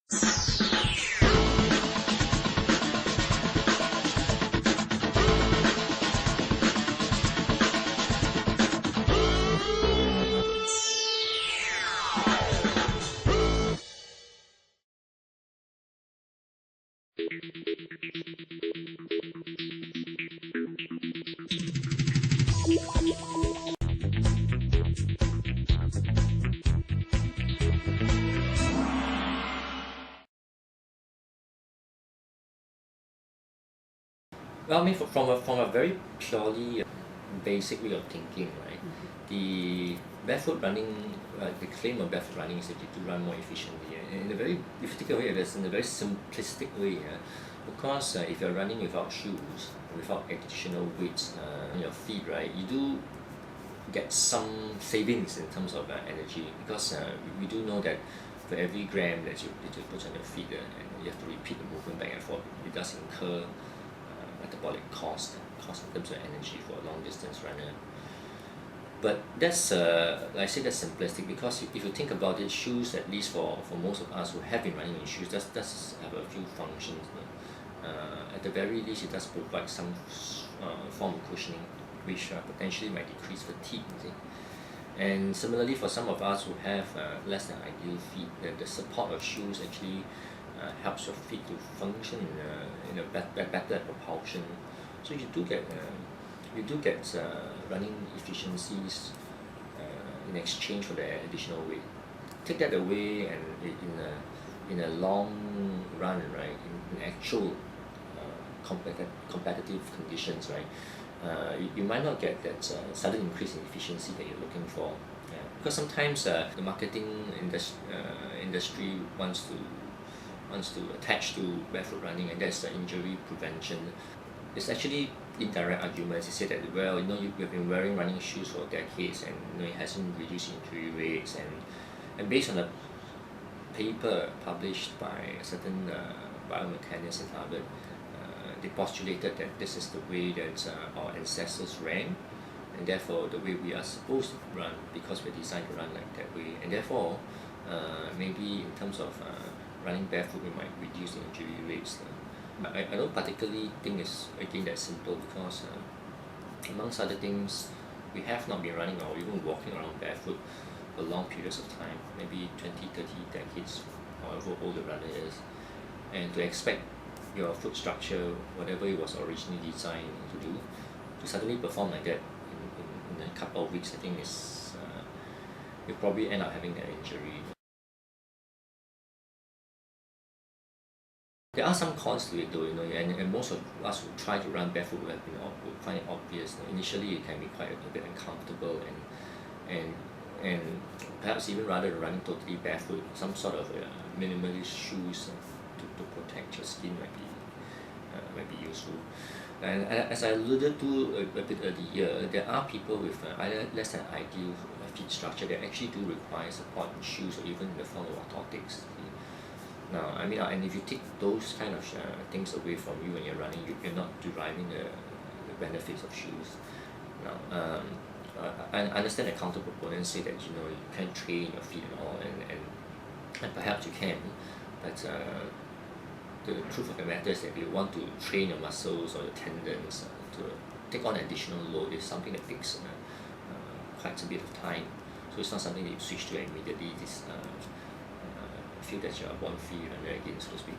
Well, I mean, from a very purely basic way of thinking, right? The barefoot running, the claim of barefoot running is that you to run more efficiently. And in a very, if you take away this in a very simplistic way, of course, if you're running without shoes, without additional weights on your feet, right, you do get some savings in terms of energy because we do know that for every gram that you put on your feet and you have to repeat the movement back and forth, it does incur metabolic cost in terms of energy for a long distance runner. But that's like I say, that's simplistic because if you think about it, shoes, at least for most of us who have been running in shoes, does have a few functions. At the very least, it does provide some form of cushioning, which potentially might decrease fatigue. You see? And similarly, for some of us who have less than ideal feet, the support of shoes actually helps your feet to function in a better propulsion. So you do get running efficiencies in exchange for the additional weight. Take that away, and in a long run, right, in actual competitive conditions, right, you might not get that sudden increase in efficiency that you're looking for. Yeah. Because sometimes the marketing industry wants to attach to barefoot running, and that's the injury prevention. It's actually indirect arguments. They say that, well, you've been wearing running shoes for decades, and it hasn't reduced injury rates, and based on a paper published by a certain biomechanics in Harvard, they postulated that this is the way that our ancestors ran, and therefore the way we are supposed to run because we're designed to run like that way, and therefore maybe in terms of running barefoot we might reduce the injury rates. I don't particularly think it's again that simple because amongst other things, we have not been running or even walking around barefoot for long periods of time, maybe 20, 30 decades, however old the runner is, and to expect your foot structure, whatever it was originally designed to do, to suddenly perform like that in a couple of weeks, I think is you'll probably end up having an injury. There are some cons to it though, and most of us who try to run barefoot would find it obvious. Initially, it can be quite a bit uncomfortable, and perhaps even rather than running totally barefoot, some sort of minimalist shoes to protect your skin might be useful. And as I alluded to a bit earlier, there are people with either less than ideal feet structure that actually do require support in shoes or even in the form of orthotics. Now, I mean, and if you take those kind of things away from you when you're running, you're not deriving the benefits of shoes. Now, I understand that counter proponents say that you can't train your feet and all, and perhaps you can, but the truth of the matter is that if you want to train your muscles or your tendons to take on additional load, it's something that takes quite a bit of time. So it's not something that you switch to immediately. Feel that you're a born free runner again, so to speak.